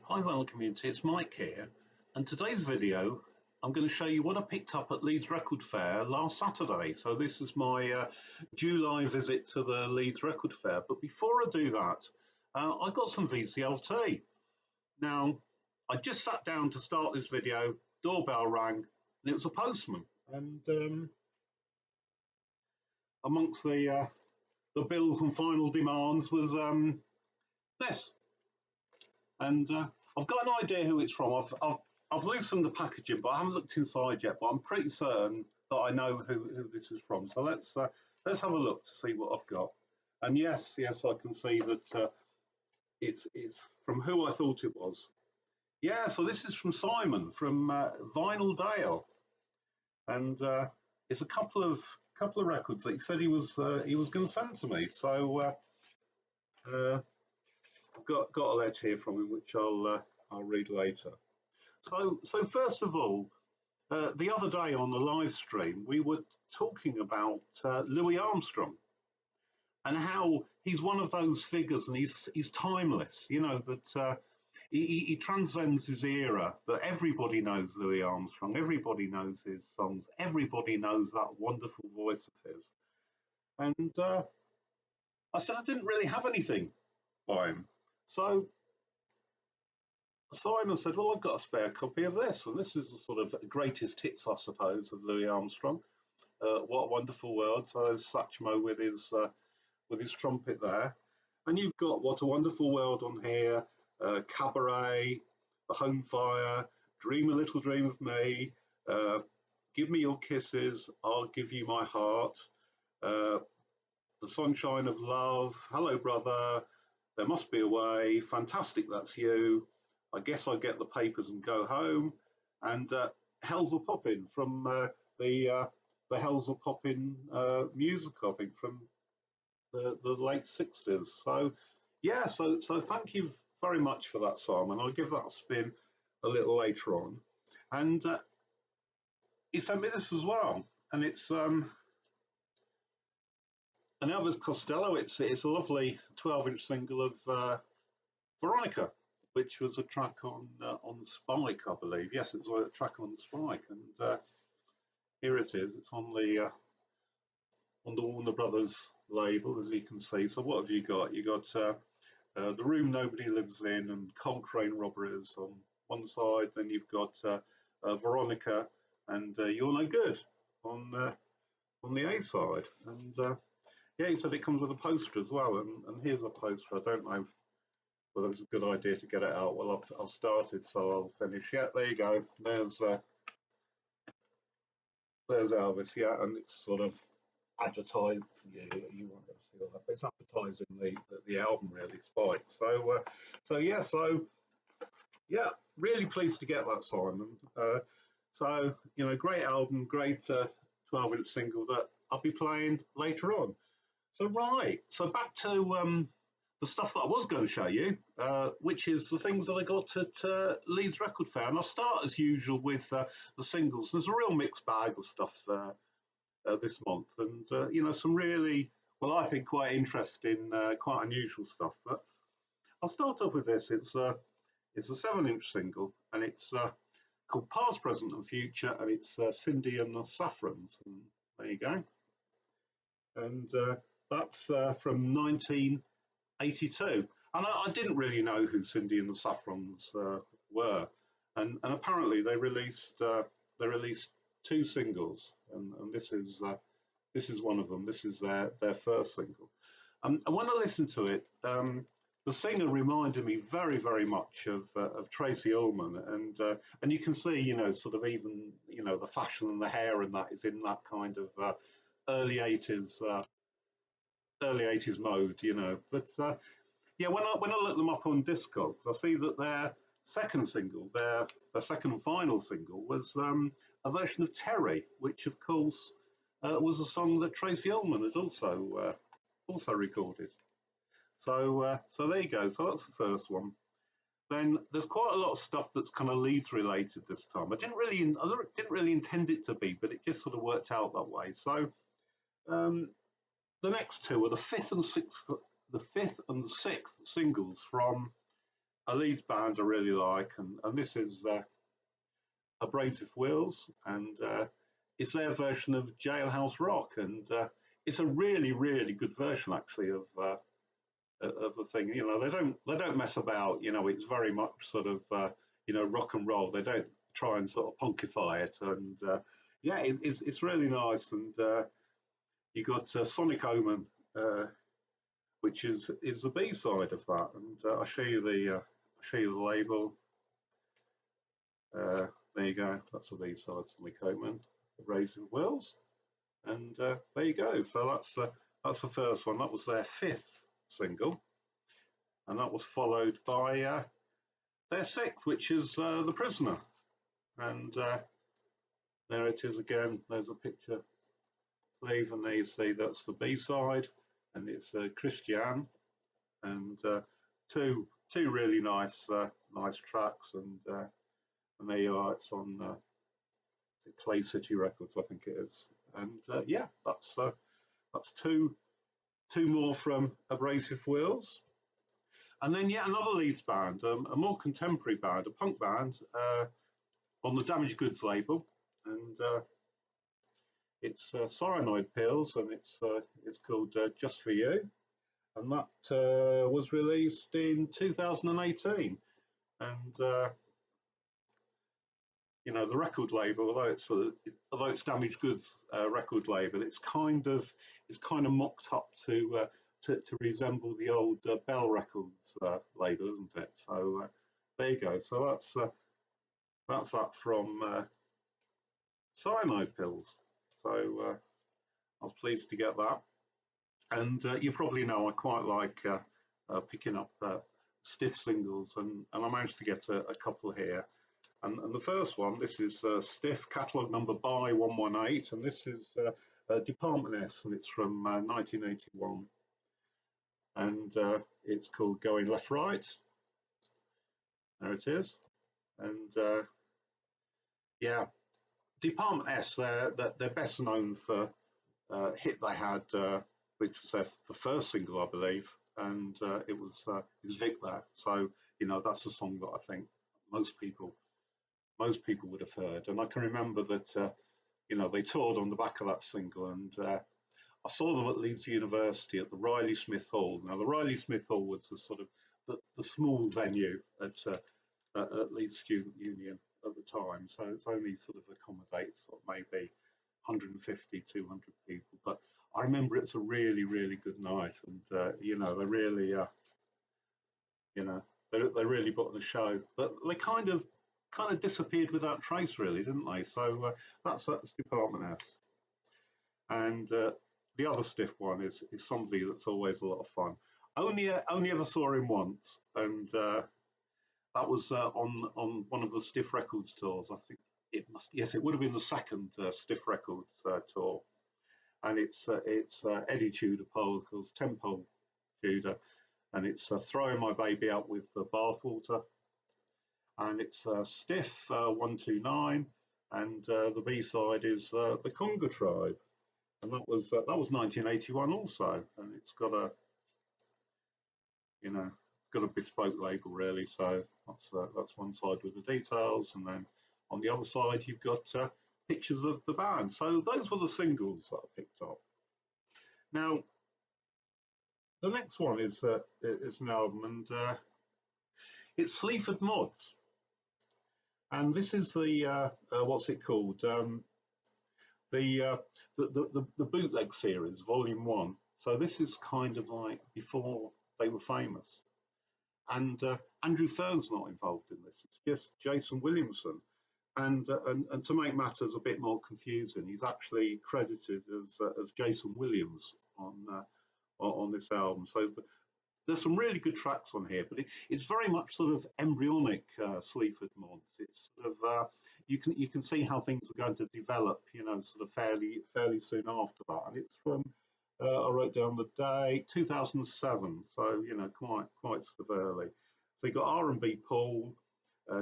Hi vinyl community, it's Mike here, and today's video I'm going to show you what I picked up at Leeds Record Fair last Saturday. So this is my July visit to the Leeds Record Fair, but before I do that, I got some VCLT. Now, I just sat down to start this video, doorbell rang, and it was a postman, and amongst the bills and final demands was this. And I've got an idea who it's from. I've loosened the packaging, but I haven't looked inside yet. But I'm pretty certain that I know who this is from. So let's have a look to see what I've got. And yes, I can see that it's from who I thought it was. Yeah, so this is from Simon from Vinyl Dale, and it's a couple of records that he said he was going to send to me. So I've got a letter here from him, which I'll read later. So first of all, the other day on the live stream, we were talking about Louis Armstrong and how he's one of those figures, and he's timeless. You know that he transcends his era. That everybody knows Louis Armstrong, everybody knows his songs, everybody knows that wonderful voice of his. And I said I didn't really have anything by him. So Simon said, well, I've got a spare copy of this, and this is the sort of greatest hits, I suppose, of Louis Armstrong. What a Wonderful World. So there's Satchmo with his trumpet there. And you've got What a Wonderful World on here, Cabaret, The Home Fire, Dream a Little Dream of Me, Give Me Your Kisses, I'll Give You My Heart, The Sunshine of Love, Hello Brother, There Must Be a Way, Fantastic That's You, I Guess I'll Get the Papers and Go Home, and Hells Will Poppin' from the Hells Will Poppin' music, I think, from the late 60s. So yeah, so thank you very much for that, Simon. I'll give that a spin a little later on. And he sent me this as well, and it's an Elvis Costello. It's a lovely 12-inch single of Veronica, which was a track on Spike, I believe. Yes, it was a track on Spike, and here it is. It's on the Warner Brothers label, as you can see. So what have you got? You got The Room Nobody Lives In and Coltrane Robberies on one side. Then you've got Veronica and You're No Good on the A side. And yeah, he said it comes with a poster as well. And here's a poster. I don't know whether it's a good idea to get it out. Well, I've started, so I'll finish. Yeah, there you go. There's Elvis. Yeah, and it's sort of advertised. Yeah, you won't be able to see all that, but it's advertising the album, really, Spike. So yeah, really pleased to get that, Simon. So you know, great album, great 12-inch single that I'll be playing later on. So right, so back to the stuff that I was going to show you, which is the things that I got at Leeds Record Fair. And I'll start as usual with the singles. There's a real mixed bag of stuff this month, and you know, some really, well, I think quite interesting, quite unusual stuff. But I'll start off with this. It's a 7-inch single, and it's called Past, Present and Future, and it's Cindy and the Saffrons. And there you go. And that's from 1982. And I didn't really know who Cindy and the Saffrons were, and apparently they released 2 singles, and this is one of them. This is their first single. And when I listened to it, the singer reminded me very, very much of Tracy Ullman, and you can see, you know, sort of even, you know, the fashion and the hair and that is in that kind of early 80s mode, you know. But yeah, when I look them up on Discogs, I see that their second single, their second and final single, was a version of Terry, which of course was a song that Tracy Ullman had also recorded. So there you go. So that's the first one. Then there's quite a lot of stuff that's kind of Leeds related this time. I didn't really intend it to be, but it just sort of worked out that way. So the next two are the fifth and sixth singles from a Leeds band I really like, and this is Abrasive Wheels, and it's their version of Jailhouse Rock, and it's a really, really good version actually of the thing. You know, they don't mess about. You know, it's very much sort of you know, rock and roll. They don't try and sort of punkify it, and yeah, it's really nice. And you got Sonic Omen, which is the B side of that, and I'll show you the label. There you go. That's the B side, Sonic Omen, Abrasive Wheels, and there you go. So that's the first one. That was their 5th single, and that was followed by their 6th, which is The Prisoner. And there it is again. There's a picture sleeve, and there you see that's the B side, and it's Christian, and two really nice nice tracks, and there you are. It's on Clay City Records, I think it is, and yeah, that's two more from Abrasive Wheels. And then yet another Leeds band, a more contemporary band, a punk band, on the Damaged Goods label, and it's Cyanide Pills, and it's called Just For You, and that was released in 2018. And you know, the record label, although it's Damaged Goods record label, it's kind of mocked up to resemble the old Bell Records label, isn't it? So there you go. So that's that from Cyanide Pills. So I was pleased to get that. And you probably know I quite like picking up stiff singles, and I managed to get a couple here. And the first one, this is Stiff, catalogue number by 118, and this is Department S, and it's from 1981. And it's called Going Left Right. There it is. And yeah, Department S, they're best known for a hit they had, which was the first single, I believe, and it was Vic there. So, you know, that's a song that I think most people would have heard. And I can remember that, you know, they toured on the back of that single, and I saw them at Leeds University at the Riley Smith Hall. Now, the Riley Smith Hall was the sort of the small venue at Leeds Student Union at the time, so it's only sort of accommodates sort of maybe 150, 200 people. But I remember it's a really, really good night, and you know, they really, you know, they really put on a show. But they kind of disappeared without trace, really, didn't they? So that's Department S. And the other stiff one is somebody that's always a lot of fun. Only ever saw him once, and that was on one of the Stiff Records tours. I think it would have been the second Stiff Records tour, and it's Eddie Tudor Polk's Tempo Tudor, and it's Throwing My Baby Out with the Bathwater, and it's Stiff 129, and the B side is the Conga Tribe, and that was 1981 also, and it's got a, you know, got a bespoke label really. So that's one side with the details, and then on the other side you've got pictures of the band. So those were the singles that I picked up. Now the next one is an album, and it's Sleaford Mods, and this is the what's it called, the bootleg series, volume 1. So this is kind of like before they were famous. And Andrew Fearn's not involved in this. It's just Jason Williamson. And to make matters a bit more confusing, he's actually credited as Jason Williams on this album. So there's some really good tracks on here, but it's very much sort of embryonic Sleaford Mods. It's sort of you can see how things are going to develop, you know, sort of fairly soon after that. And it's from I wrote down the date, 2007. So, you know, quite sort of early. So you got R&B Paul,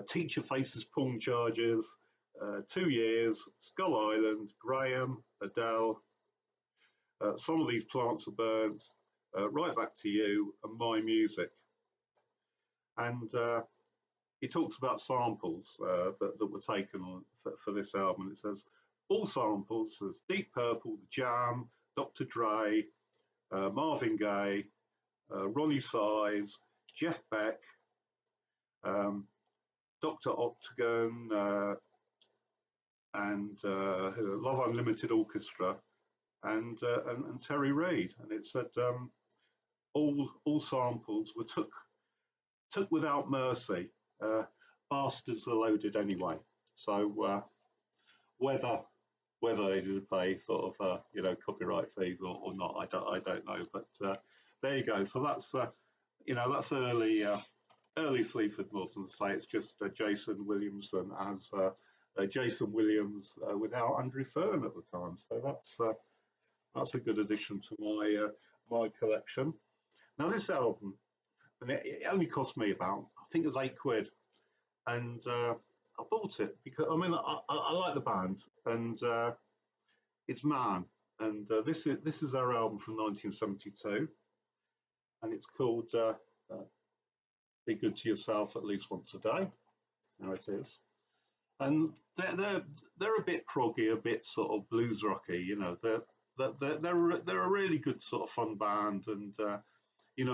Teacher Faces Pong Charges, 2 Years, Skull Island, Graham, Adele, Some of These Plants Are Burnt, Right Back to You, and My Music. and he talks about samples that were taken on for this album. It says all samples: there's Deep Purple, The Jam, Dr. Dre, Marvin Gaye, Ronnie Size, Jeff Beck, Dr. Octagon, and Love Unlimited Orchestra, and Terry Reid. And it said all samples were took without mercy. Bastards are loaded anyway. So whether they did pay sort of copyright fees or not, I don't know. But there you go. So that's that's early Sleaford Mods, and say it's just Jason Williamson as Jason Williams without Andrew Fern at the time. So that's a good addition to my collection. Now this album, and it only cost me about, I think it was £8, and I bought it because I like the band, and it's Man, and this is their album from 1972, and it's called Be Good to Yourself at Least Once a Day. Now it is, and they're a bit proggy, a bit sort of blues rocky. They're a really good sort of fun band, and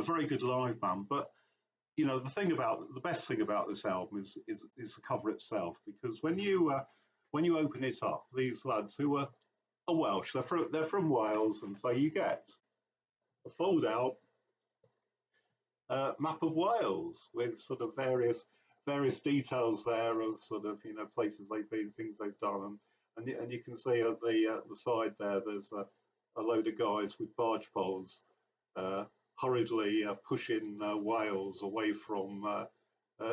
very good live band. But the best thing about this album is the cover itself, because when you open it up, these lads who are Welsh, they're from Wales, and so you get a fold out map of Wales with sort of various details there of sort of places they've been, things they've done, and you can see at the side there, there's a load of guys with barge poles hurriedly pushing Wales away from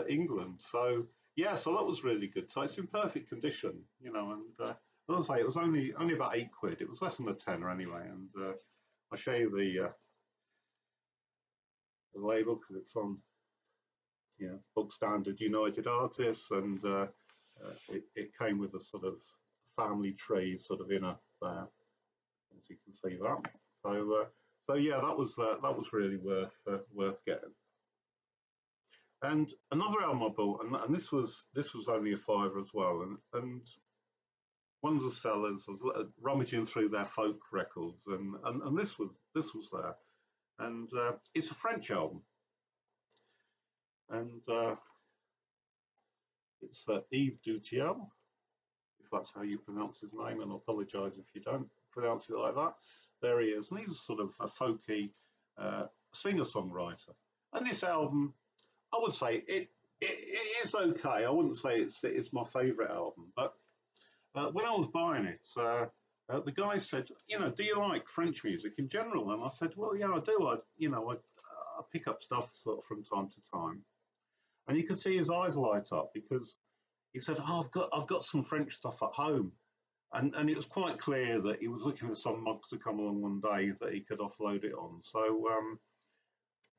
England. So yeah, so that was really good. So it's in perfect condition, and as I say, it was only about £8. It was less than a tenner anyway, and I'll show you the label because it's on bog standard United Artists, and it came with a sort of family tree sort of inner there, as you can see that. So yeah, that was really worth getting. And another album I bought, and this was only a £5 as well, and one of the sellers, I was rummaging through their folk records, and this was there, and it's a French album, and it's Yves Dutiel, if that's how you pronounce his name, and I apologise if you don't pronounce it like that. There he is, and he's sort of a folky singer-songwriter. And this album, I would say it is okay. I wouldn't say it's my favourite album, but when I was buying it, the guy said, do you like French music in general? And I said, well, yeah, I do. I pick up stuff sort of from time to time. And you could see his eyes light up, because he said, oh, I've got some French stuff at home. And it was quite clear that he was looking for some mug to come along one day that he could offload it on. So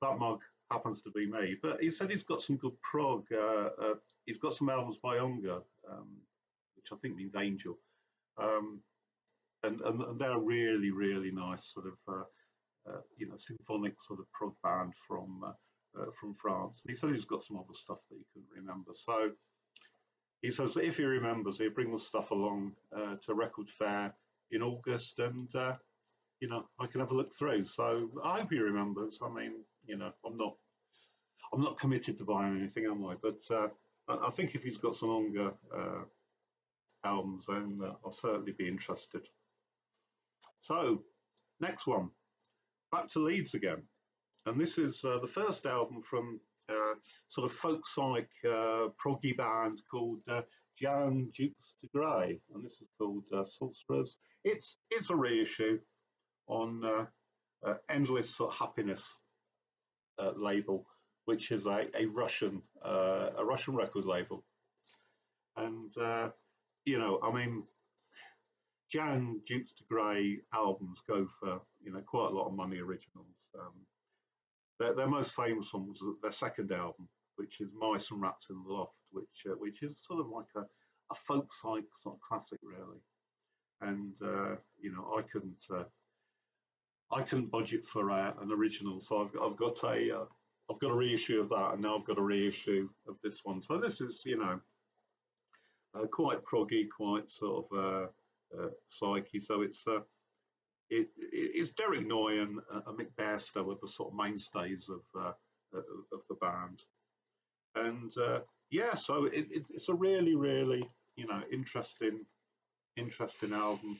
that mug happens to be me. But he said he's got some good prog. He's got some albums by Unger, which I think means angel. And they're a really, really nice sort of, symphonic sort of prog band from France. And he said he's got some other stuff that he couldn't remember. So he says that if he remembers, he'll bring the stuff along to Record Fair in August, and I can have a look through. So I hope he remembers. I mean, I'm not committed to buying anything, am I? But I think if he's got some longer albums, then I'll certainly be interested. So next one, back to Leeds again, and this is the first album from sort of folk psych proggy band called Judes Gray, and this is called Sorcerers. It's a reissue on Endless Sort of Happiness label, which is a Russian record label, and I mean, Judes Gray albums go for quite a lot of money. Originals. Their most famous one was their second album, which is Mice and Rats in the Loft, which is sort of like a folk psych sort of classic, really. And I couldn't budget for an original, so I've got I've got a reissue of that, and now I've got a reissue of this one. So this is, you know, quite proggy, quite sort of psyche. So it's Derek Noy and Mick Bairstow were the sort of mainstays of the band, and yeah, so it's a really, really, you know, interesting album.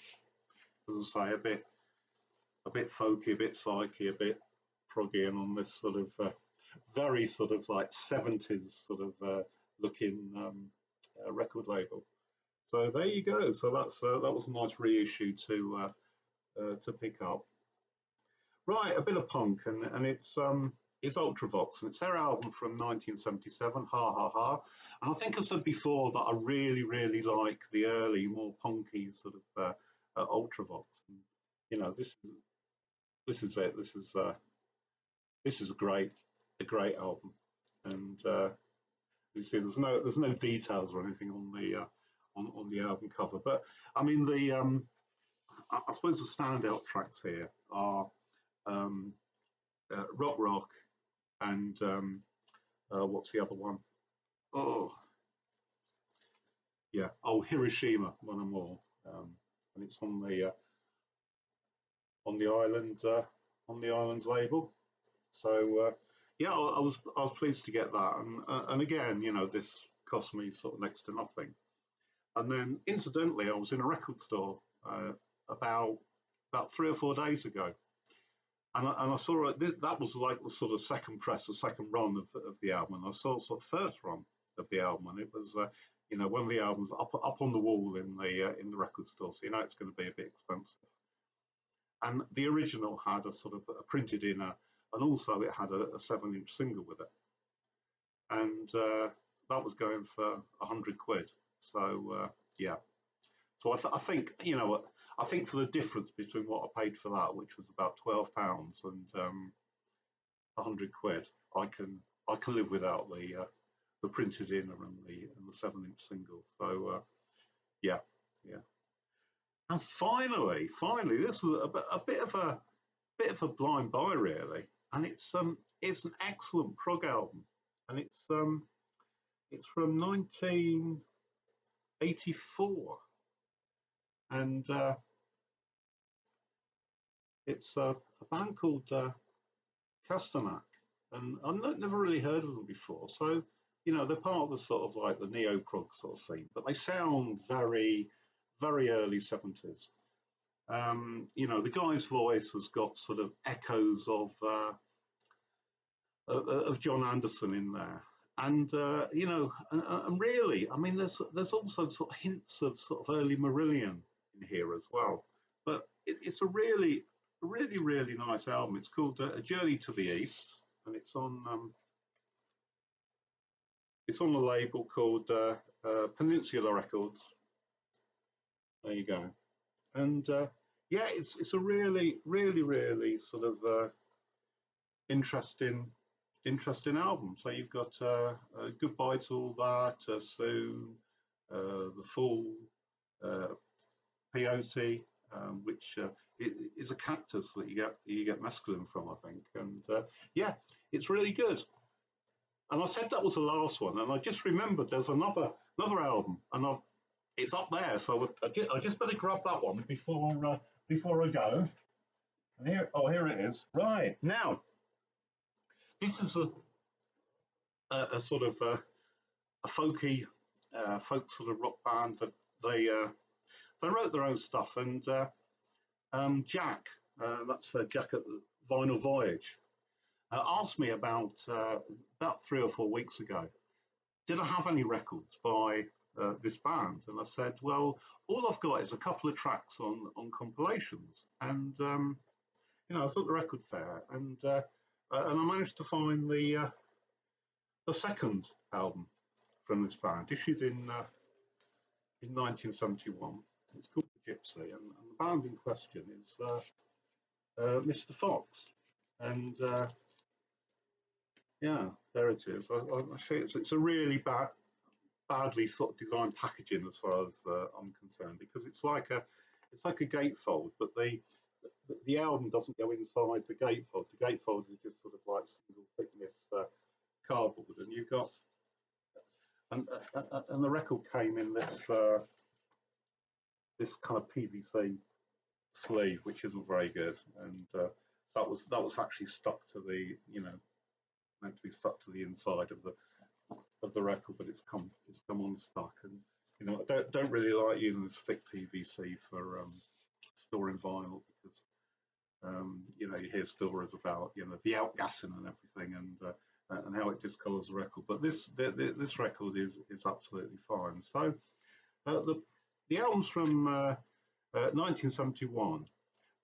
As I say, a bit folky, a bit psyche, a bit proggy, and on this sort of very sort of like 70s sort of looking record label. So there you go. So that was a nice reissue to pick up. Right, a bit of punk, and it's Ultravox, and it's their album from 1977, Ha Ha Ha. And I think I said before that I really, really like the early, more punky sort of Ultravox. And, you know, this is it. This is a great album, and you see there's no details or anything on the album cover, but I mean I suppose the standout tracks here are Rock Rock and what's the other one? Oh, yeah. Oh, Hiroshima, One and More, and it's on the island label. So yeah, I was pleased to get that, and again, you know, this cost me sort of next to nothing. And then incidentally, I was in a record store about 3 or 4 days ago, and I saw it. That was like the sort of second press, the second run of the album, and I saw sort of first run of the album, and it was you know, one of the albums up on the wall in the record store, so you know it's going to be a bit expensive. And the original had a sort of a printed inner, and also it had a 7-inch single with it, and that was going for £100. So yeah, so I think, you know, I think for the difference between what I paid for that, which was about £12, and £100, I can live without the printed inner and the 7-inch single. So yeah. And finally, this was a bit of a blind buy really, and it's an excellent prog album, and it's from 1984, and it's a band called Castamarc, and I've never really heard of them before. So, you know, they're part of the sort of like the neo prog sort of scene, but they sound very, very early 70s. You know, the guy's voice has got sort of echoes of John Anderson in there, and you know, and really, I mean, there's also sort of hints of sort of early Marillion in here as well. But it's a really, really nice album. It's called A Journey to the East, and it's on a label called Peninsula Records. There you go. And yeah, it's a really sort of interesting album. So you've got Goodbye to All That, Soon, The Fool, Peyote, which is a cactus that you get mescaline from, I think. And yeah, it's really good. And I said that was the last one, and I just remembered there's another album, and it's up there, so I just better grab that one before I go. And here it is. Right now, this is a sort of a folky folk sort of rock band that they wrote their own stuff, and Jack, that's Jack at the Vinyl Voyage, asked me about 3 or 4 weeks ago, did I have any records by this band? And I said, well, all I've got is a couple of tracks on compilations. And you know, I was at the record fair, and I managed to find the second album from this band, issued in 1971. It's called Gypsy, and the band in question is Mr. Fox. And yeah, there it is. I show you. It's a really badly sort of designed packaging as far as I'm concerned, because it's like a gatefold, but the the album doesn't go inside the gatefold. The gatefold is just sort of like single thickness cardboard, and you've got and the record came in this kind of PVC sleeve, which isn't very good, and that was actually stuck to the meant to be stuck to the inside of the record, but it's come unstuck, and I don't really like using this thick PVC for storing vinyl because you hear stories about the outgassing and everything, and how it discolors the record. But this record is absolutely fine. So the album's from 1971,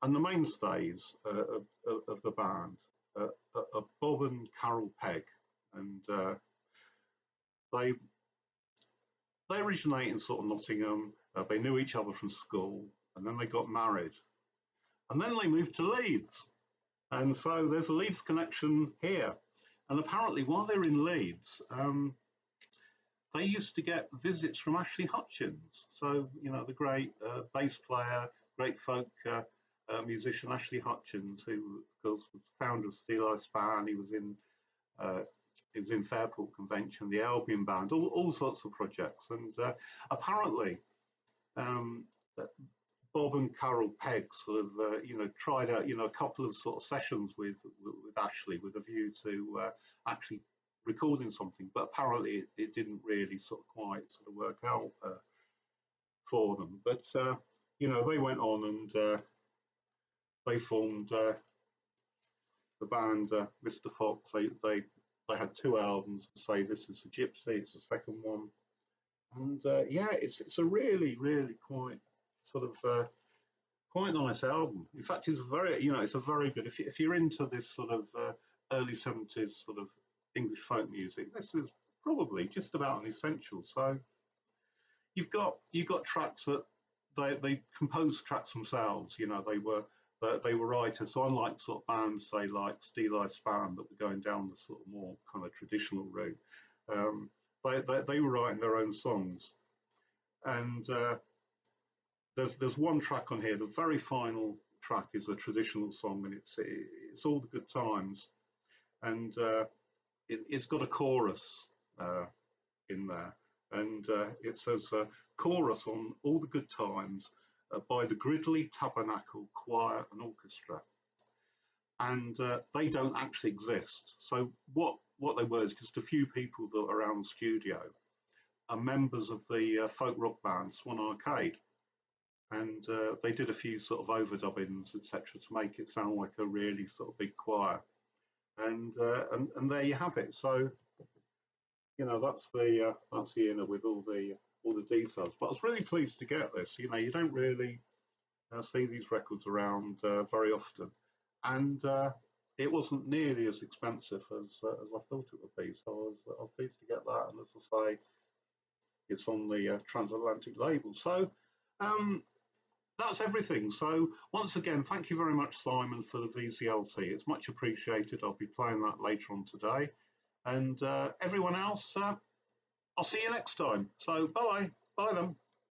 and the mainstays of the band are Bob and Carol Pegg, and they originate in sort of Nottingham. They knew each other from school, and then they got married, and then they moved to Leeds, and so there's a Leeds connection here. And apparently, while they're in Leeds, they used to get visits from Ashley Hutchins. So the great bass player, great folk musician Ashley Hutchins, who of course was the founder of Steel Eye Span. He was in Fairport Convention, the Albion Band, all sorts of projects. And apparently, Bob and Carol Pegg sort of tried out a couple of sort of sessions with Ashley with a view to actually recording something, but apparently it didn't really sort of quite sort of work out for them. But they went on and they formed the band Mr. Fox. They had 2 albums. Say this is a Gypsy. It's the second one, and yeah, it's a really quite sort of quite nice album. In fact, it's it's a very good. If you're into this sort of early 70s sort of English folk music, this is probably just about an essential. So you've got tracks that they composed tracks themselves. They were writers. So unlike sort of bands, say like Steel Eye Span, that were going down the sort of more kind of traditional route, they were writing their own songs. And there's one track on here. The very final track is a traditional song, and it's All the Good Times, and it's got a chorus in there, and it says chorus on All the Good Times by the Gridley Tabernacle Choir and Orchestra, and they don't actually exist. So what they were is just a few people that are around the studio are members of the folk rock band Swan Arcade, and they did a few sort of overdubbings, etc., to make it sound like a really sort of big choir, and there you have it. So that's the inner with all the details. But I was really pleased to get this. You don't really see these records around very often, and it wasn't nearly as expensive as I thought it would be. So I was pleased to get that, and as I say, it's on the transatlantic label. So that's everything. So once again, thank you very much, Simon, for the VCLT. It's much appreciated. I'll be playing that later on today. And everyone else, I'll see you next time. So bye then.